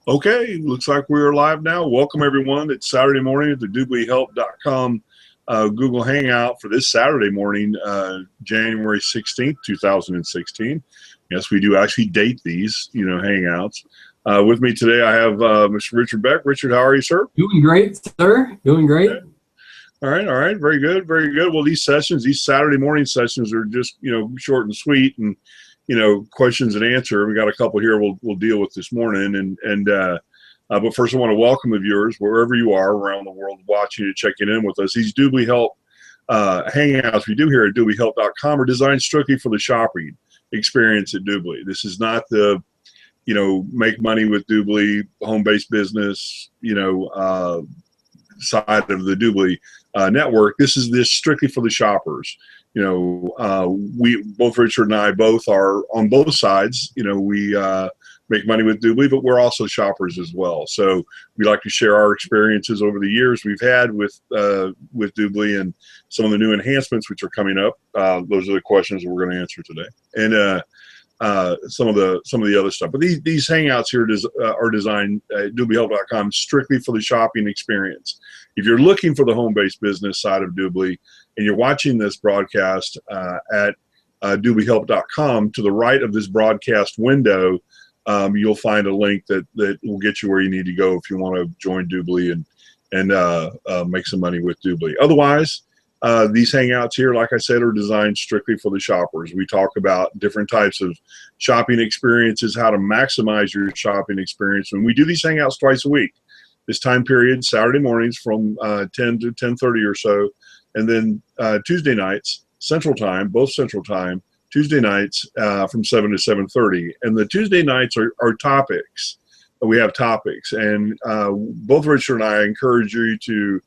Okay, looks like we're live now. Welcome everyone. It's Saturday morning at the DubLiHelp.com Google Hangout for this Saturday morning, January 16th, 2016. Yes, we do actually date these, hangouts. With me today, I have Mr. Richard Beck. Richard, how are you, sir? Doing great, sir. Doing great. Okay. All right. Very good, very good. Well, these Saturday morning sessions are just, short and sweet and, questions and answer. We got a couple here we'll deal with this morning. But first I want to welcome the viewers wherever you are around the world watching and checking in with us. These DubLi Help hangouts we do here at DubLiHelp.com are designed strictly for the shopping experience at DubLi. This is not the, make money with DubLi, home-based business, side of the DubLi network. This is strictly for the shoppers. We both, Richard and I, both are on both sides. We make money with DubLi, but we're also shoppers as well. So we like to share our experiences over the years we've had with DubLi and some of the new enhancements which are coming up. Those are the questions that we're going to answer today, and some of the other stuff. But these hangouts here are designed at DubLiHelp.com strictly for the shopping experience. If you're looking for the home-based business side of DubLi and you're watching this broadcast at DubLiHelp.com, to the right of this broadcast window, you'll find a link that will get you where you need to go if you want to join DubLi and make some money with DubLi. Otherwise, these hangouts here, like I said, are designed strictly for the shoppers. We talk about different types of shopping experiences, how to maximize your shopping experience. And we do these hangouts twice a week. This time period, Saturday mornings from 10 to 10:30 or so, and then Tuesday nights, Central Time, both Central Time, Tuesday nights from 7 to 7:30. And the Tuesday nights are topics. We have topics. And both Richard and I encourage you to,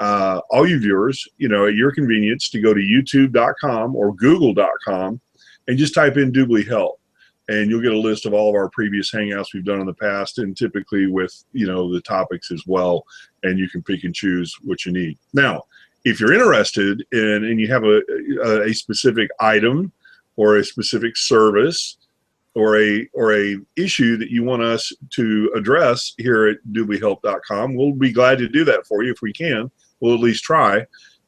all you viewers, at your convenience, to go to youtube.com or google.com and just type in DubLi Help. And you'll get a list of all of our previous hangouts we've done in the past, and typically with, the topics as well. And you can pick and choose what you need. Now, if you're interested in, and you have a specific item or a specific service or a issue that you want us to address here at DubLiHelp.com, we'll be glad to do that for you if we can. We'll at least try.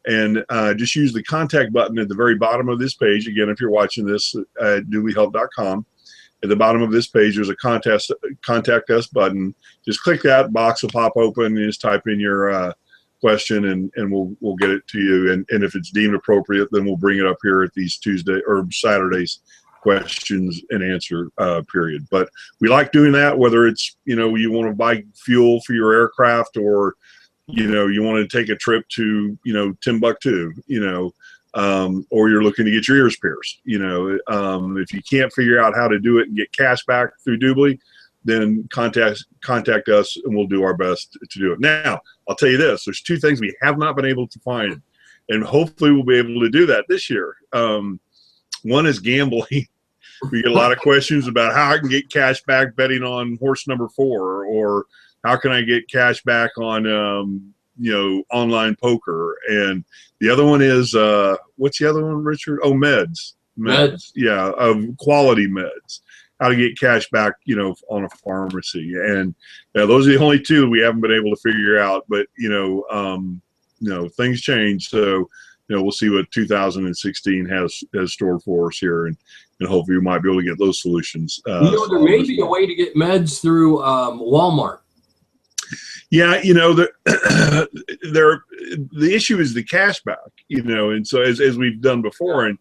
And just use the contact button at the very bottom of this page. Again, if you're watching this at DubLiHelp.com, at the bottom of this page, there's a contact us button. Just click that, box will pop open, and just type in your question, and we'll get it to you. And if it's deemed appropriate, then we'll bring it up here at these Tuesday or Saturdays questions and answer period. But we like doing that, whether it's, you want to buy fuel for your aircraft, or you want to take a trip to, Timbuktu, or you're looking to get your ears pierced. If you can't figure out how to do it and get cash back through DubLi, then contact us and we'll do our best to do it. Now, I'll tell you this, there's two things we have not been able to find, and hopefully we'll be able to do that this year. One is gambling. We get a lot of questions about how I can get cash back betting on horse number 4, or how can I get cash back on, online poker. And the other one is, what's the other one, Richard? Oh, meds. Yeah, quality meds. How to get cash back, on a pharmacy. And those are the only two we haven't been able to figure out. But, things change. So, we'll see what 2016 has stored for us here. And hopefully we might be able to get those solutions. There may be a way to get meds through Walmart. Yeah, the issue is the cashback, and so as we've done before, and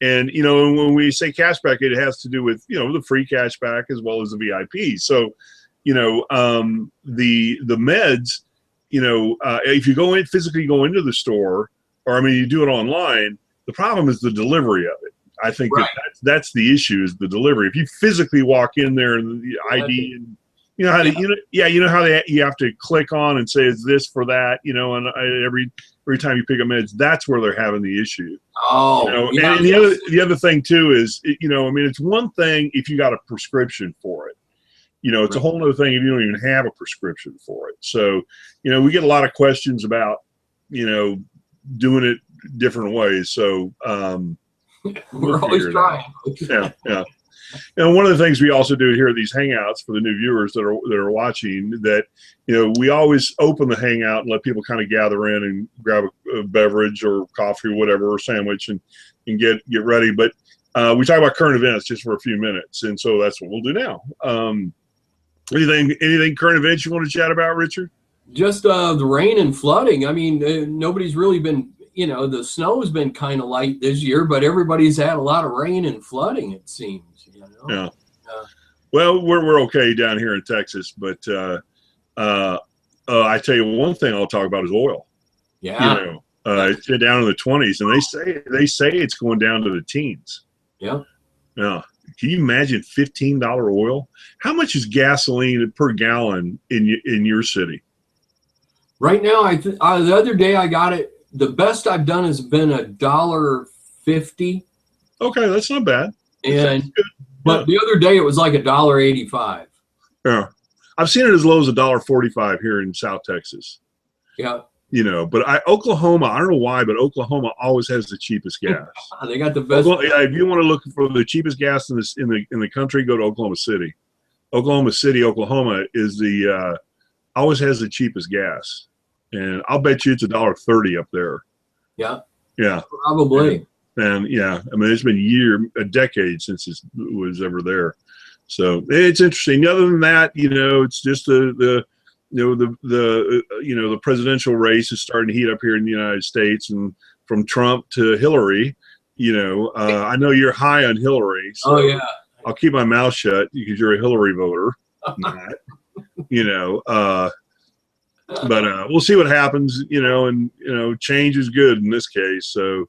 when we say cashback, it has to do with the free cashback as well as the VIP. So, the meds, if you physically go into the store, or you do it online, the problem is the delivery of it. I think right. that's the issue, is the delivery. If you physically walk in there and the ID and you have to click on and say, is this for that? And every time you pick up meds, that's where they're having the issue. Oh, and the other thing too is, it's one thing if you got a prescription for it. It's a whole other thing if you don't even have a prescription for it. So, we get a lot of questions about, doing it different ways. So, we're always trying. Yeah. And one of the things we also do here at these hangouts for the new viewers that are watching, that we always open the hangout and let people kind of gather in and grab a beverage or coffee or whatever, or sandwich, and get ready. But we talk about current events just for a few minutes, and so that's what we'll do now. Anything current events you want to chat about, Richard? Just the rain and flooding. I mean, nobody's really been, the snow has been kind of light this year, but everybody's had a lot of rain and flooding, it seems. Yeah. Well, we're okay down here in Texas, but I tell you one thing I'll talk about is oil. Yeah. It's been down in the 20s, and they say it's going down to the teens. Yeah. Yeah. Can you imagine $15 oil? How much is gasoline per gallon in your city? Right now, the other day I got it. The best I've done has been $1.50. Okay, that's not bad. But the other day it was like $1.85. Yeah, I've seen it as low as $1.45 here in South Texas. Yeah. But Oklahoma, I don't know why, but Oklahoma always has the cheapest gas. They got the best. If you want to look for the cheapest gas in the country, go to Oklahoma City. Oklahoma City, Oklahoma is always has the cheapest gas, and I'll bet you it's $1.30 up there. Yeah. Yeah. Probably. And yeah, I mean, it's been a decade since it was ever there. So it's interesting. Other than that, it's just the presidential race is starting to heat up here in the United States, and from Trump to Hillary. I know you're high on Hillary. So oh yeah. I'll keep my mouth shut because you're a Hillary voter. Not, but we'll see what happens. And change is good in this case. So,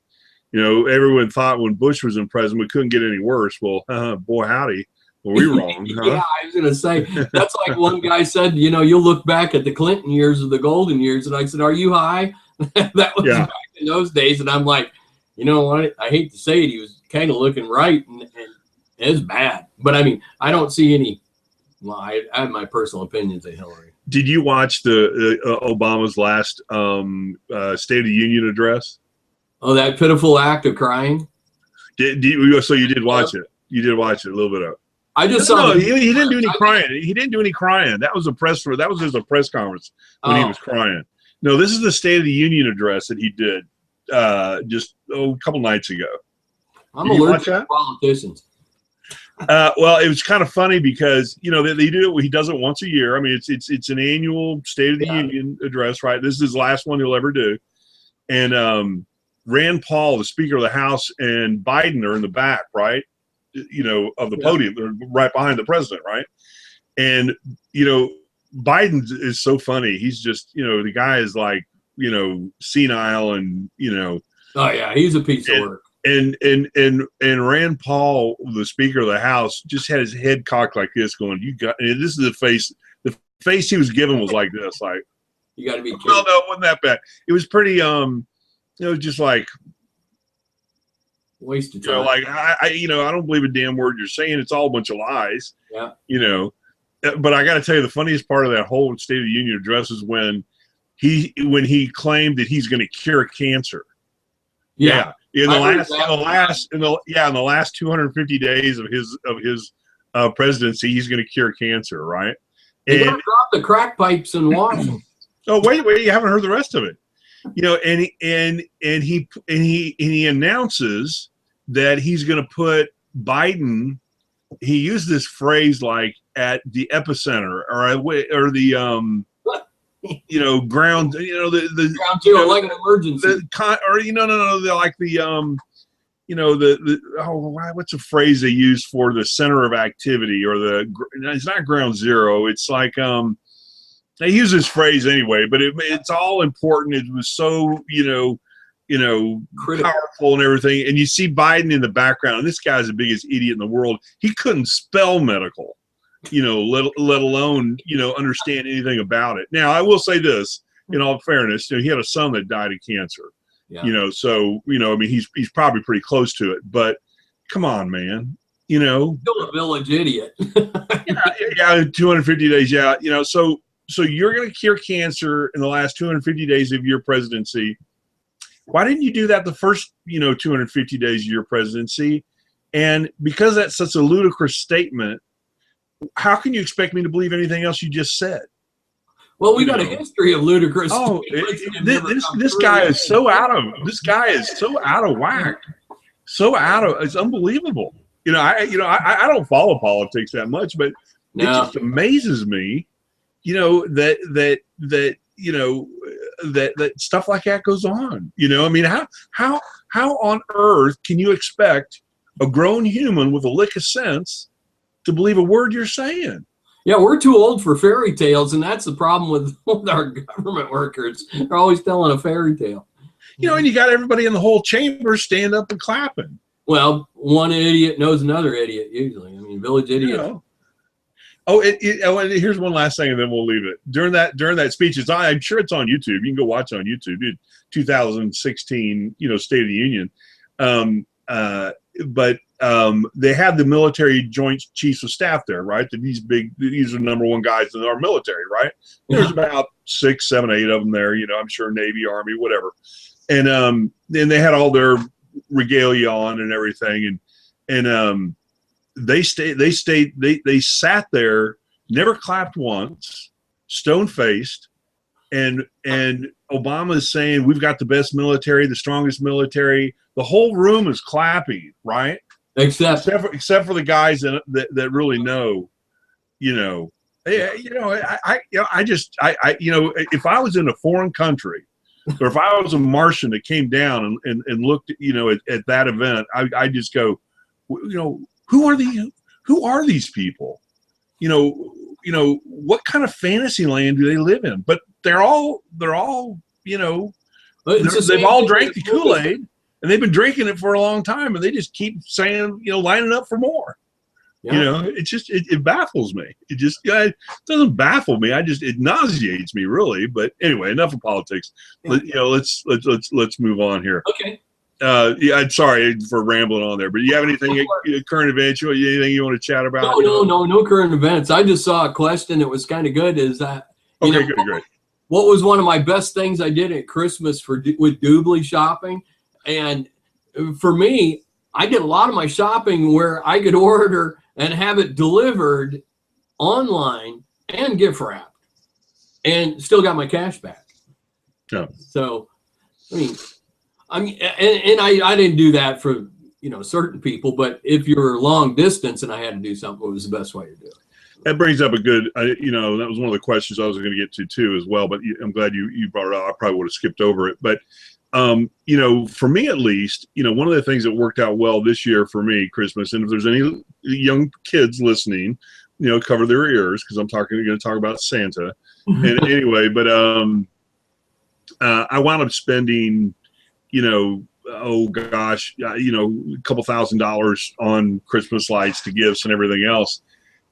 everyone thought when Bush was in president we couldn't get any worse. Well, boy howdy. Were we wrong? Huh? Yeah, I was going to say, that's like one guy said, you'll look back at the Clinton years or the golden years. And I said, are you high? That was back in those days. And I'm like, you know what? I hate to say it. He was kind of looking right. And it's bad. But I mean, I don't see any. Well, I have my personal opinions of Hillary. Did you watch the Obama's last State of the Union address? Oh, that pitiful act of crying? So you did watch it. You did watch it, a little bit of it. I just saw. No, he didn't do any crying. He didn't do any crying. That was just a press conference when he was crying. No, this is the State of the Union address that he did just a couple nights ago. I'm allergic to politicians. Well, it was kind of funny because they do it. He does it once a year. I mean, it's an annual State of the Union address, right? This is his last one he'll ever do. And Rand Paul, the Speaker of the House, and Biden are in the back, right? Of the podium, they're right behind the president, right? And Biden is so funny. He's just the guy is like senile and Oh yeah, he's a piece of work. And Rand Paul, the Speaker of the House, just had his head cocked like this, going, and this is the face. The face he was given was like this, like, you got to be kidding. Well, no, it wasn't that bad. It was pretty, just like, waste of time. Like I don't believe a damn word you're saying. It's all a bunch of lies. Yeah. But I got to tell you, the funniest part of that whole State of the Union address is when he claimed that he's going to cure cancer. Yeah. In the last 250 days of his presidency, he's going to cure cancer, right? They got to drop the crack pipes and wash them. Oh wait, you haven't heard the rest of it. And he announces that he's going to put Biden. He used this phrase like at the epicenter or the ground. The ground zero, like an emergency. What's a phrase they use for the center of activity or it's not ground zero. It's like they use this phrase anyway, but it's all important. It was so powerful and everything. And you see Biden in the background, and this guy's the biggest idiot in the world. He couldn't spell medical, let alone understand anything about it. Now I will say this, in all fairness, he had a son that died of cancer. Yeah. So I mean he's probably pretty close to it. But come on, man, still a village idiot. yeah, 250 days. Yeah, So you're going to cure cancer in the last 250 days of your presidency. Why didn't you do that the first, 250 days of your presidency? And because that's such a ludicrous statement, how can you expect me to believe anything else you just said? Well, we got a history of ludicrous. Oh, this guy is so out of whack. It's unbelievable. I don't follow politics that much, but it just amazes me, that stuff like that goes on. I mean, how on earth can you expect a grown human with a lick of sense to believe a word you're saying? Yeah, we're too old for fairy tales, and that's the problem with our government workers. They're always telling a fairy tale. And you got everybody in the whole chamber stand up and clapping. Well, one idiot knows another idiot usually. I mean, village idiot. Oh, and here's one last thing, and then we'll leave it. During that speech, I'm sure it's on YouTube. You can go watch it on YouTube. 2016, State of the Union. But they had the military Joint Chiefs of Staff there, right? These are the number one guys in our military, right? There's about 6, 7, 8 of them there. I'm sure Navy, Army, whatever. And then they had all their regalia on and everything, and they sat there, never clapped once, stone-faced, and Obama is saying, we've got the best military, the strongest military. The whole room is clapping, right? Except for the guys that really know, if I was in a foreign country, or if I was a Martian that came down and looked, at that event, I just go, who are these people? What kind of fantasy land do they live in? But they've all drank the Kool-Aid, and they've been drinking it for a long time, and they just keep saying, lining up for more. Yeah. It baffles me. It doesn't baffle me. It nauseates me, really. But anyway, enough of politics. Yeah. Let's move on here. Okay. I'm sorry for rambling on there, but do you have anything current events? Anything you want to chat about? No current events. I just saw a question that was kind of good. Is that great. What was one of my best things I did at Christmas with DubLi shopping? And for me, I did a lot of my shopping where I could order and have it delivered online and gift wrapped, and still got my cash back. Yeah. So, I didn't do that for certain people, but if you're long distance and I had to do something, it was the best way to do it. That brings up a good, that was one of the questions I was going to get to too as well. But I'm glad you brought it up. I probably would have skipped over it, but for me at least, one of the things that worked out well this year for me, Christmas, and if there's any young kids listening, cover their ears because I'm going to talk about Santa. And anyway, but I wound up spending, a couple $1,000s on Christmas lights to gifts and everything else.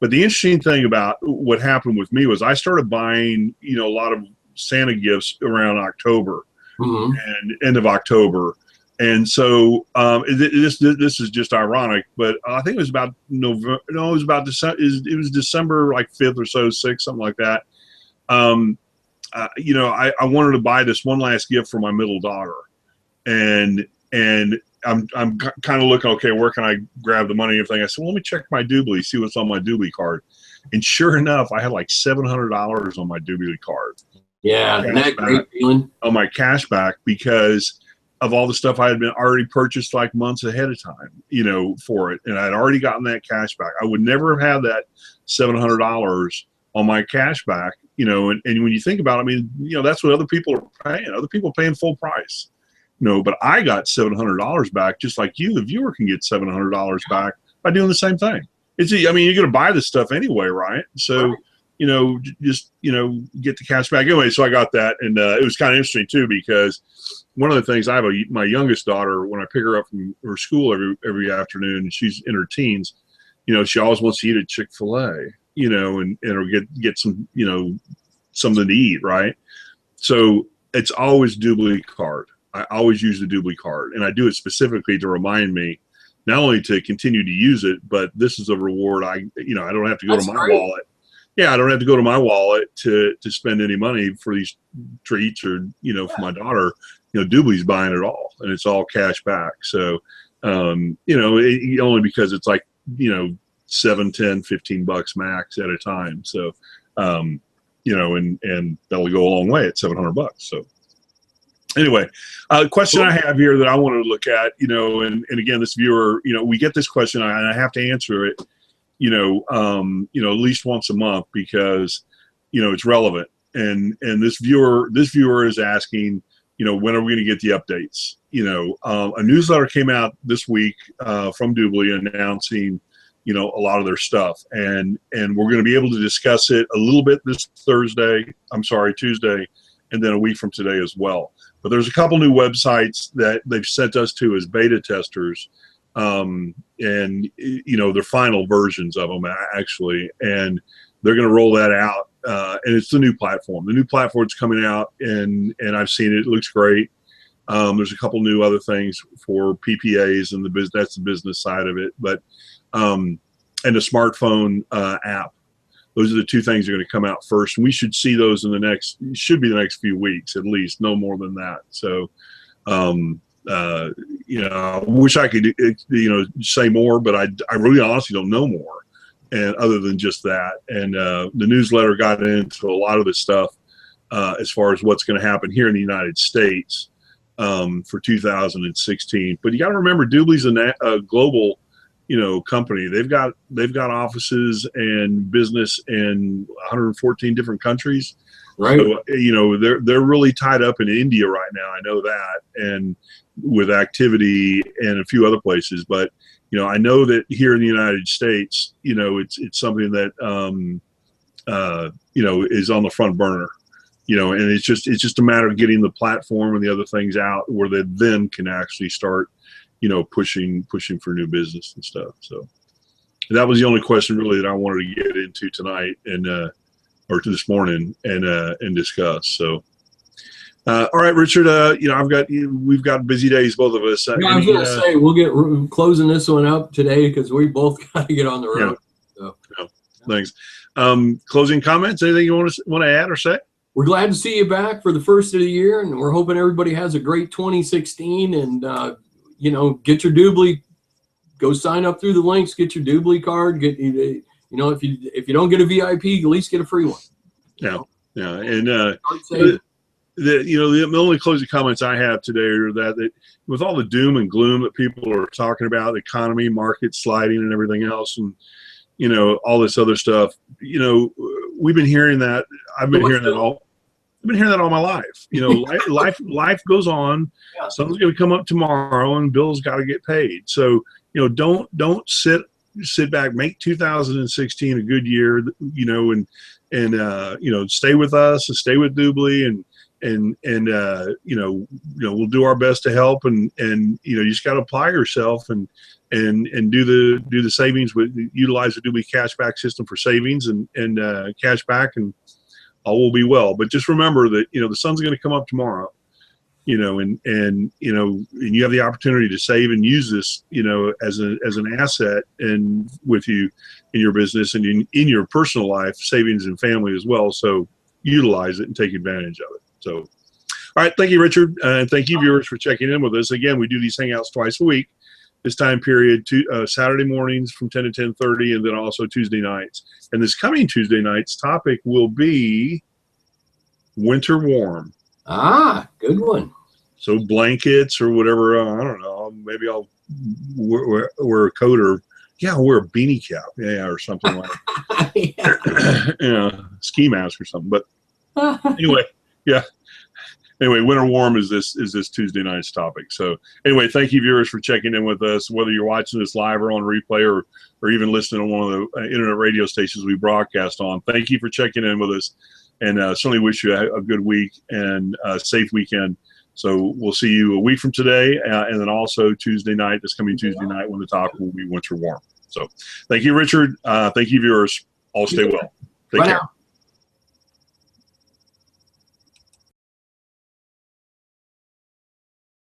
But the interesting thing about what happened with me was I started buying, a lot of Santa gifts around October. Mm-hmm. And end of October, and so this is just ironic, but I think it was about November. No, it was about December. It was December like 5th or so, 6th, something like that. I wanted to buy this one last gift for my middle daughter, and I'm kind of looking, okay, where can I grab the money and everything? I said, well, let me check my DubLi, see what's on my DubLi card, and sure enough, I had like $700 on my DubLi card. Yeah, isn't that great feeling? On my cash back because of all the stuff I had been already purchased like months ahead of time, for it. And I'd already gotten that cash back. I would never have had that $700 on my cash back, and when you think about it, that's what other people are paying. Other people are paying full price, but I got $700 back just like you, the viewer, can get $700 back by doing the same thing. You're going to buy this stuff anyway, right? So, right. Get the cash back anyway. So I got that, and it was kind of interesting too because one of the things I have my youngest daughter, when I pick her up from her school every afternoon, and she's in her teens, she always wants to eat at Chick-fil-A, or get some something to eat, right? So it's always DubLi card. I always use the DubLi card, and I do it specifically to remind me not only to continue to use it, but this is a reward. I don't have to go to my wallet. Yeah, I don't have to go to my wallet to spend any money for these treats or, for my daughter. DubLi's buying it all, and it's all cash back. So You know, only because it's like, you know, $7, $10, $15 max at a time. So, you know, and that'll go a long way at $700. So anyway, question I have here that I wanted to look at, you know, and again, this viewer, you know, we get this question and I have to answer it, you know, at least once a month because, you know, it's relevant. And this viewer is asking, you know, when are we going to get the updates? You know, a newsletter came out this week from DubLi announcing, you know, a lot of their stuff, and we're going to be able to discuss it a little bit this Tuesday, and then a week from today as well. But there's a couple new websites that they've sent us to as beta testers, and you know, they're final versions of them actually, and they're going to roll that out. And it's the new platform. The new platform's coming out, and I've seen it. It looks great. There's a couple new other things for PPAs and that's the business side of it. But and a smartphone app. Those are the two things that are going to come out first. And we should see those in the next few weeks at least, no more than that. So, you know, I wish I could, you know, say more, but I really honestly don't know more. And other than just that, and the newsletter got into a lot of this stuff as far as what's going to happen here in the United States for 2016. But you got to remember, DubLi's a global, you know, company. They've got offices and business in 114 different countries. Right. So, you know, they're really tied up in India right now. I know that, and with activity and a few other places, but. You know, I know that here in the United States, you know, it's something that, you know, is on the front burner, you know, and it's just a matter of getting the platform and the other things out where they then can actually start, you know, pushing for new business and stuff. So that was the only question really that I wanted to get into tonight and, or to this morning and discuss. So. All right, Richard. You know, we've got busy days, both of us. Yeah, I was going to say we'll get closing this one up today because we both got to get on the road. Yeah. So. Yeah. Thanks. Closing comments? Anything you want to add or say? We're glad to see you back for the first of the year, and we're hoping everybody has a great 2016. And you know, get your DubLi. Go sign up through the links. Get your DubLi card. You know, if you don't get a VIP, at least get a free one. Yeah. Yeah. And the only closing comments I have today are that with all the doom and gloom that people are talking about, the economy, market sliding, and everything else, and you know, all this other stuff, you know, we've been hearing that. I've been hearing that all my life. You know, life goes on. Yeah. Something's going to come up tomorrow, and bills got to get paid. So you know, don't sit back. Make 2016 a good year. You know, and you know, stay with us and stay with DubLi and you know, we'll do our best to help, and you know, you just got to apply yourself and do the savings utilize the DubLi cashback system for savings and cashback, and all will be well. But just remember that, you know, the sun's going to come up tomorrow, you know, and you know, and you have the opportunity to save and use this, you know, as an asset and with you in your business and in your personal life, savings and family as well. So utilize it and take advantage of it. So, all right. Thank you, Richard. And thank you, viewers, for checking in with us. Again, we do these hangouts twice a week. This time period, Saturday mornings from 10 to 10:30, and then also Tuesday nights. And this coming Tuesday night's topic will be winter warm. Ah, good one. So blankets or whatever. I don't know. Maybe I'll wear a coat or I'll wear a beanie cap. Yeah, or something like that. Yeah, ski mask or something. But anyway. Yeah. Anyway, winter warm is this Tuesday night's topic. So anyway, thank you, viewers, for checking in with us. Whether you're watching this live or on replay, or even listening on one of the internet radio stations we broadcast on, thank you for checking in with us. And certainly wish you a good week and a safe weekend. So we'll see you a week from today, and then also Tuesday night. This coming Tuesday night when the topic will be winter warm. So thank you, Richard. Thank you, viewers. All stay well. Take care.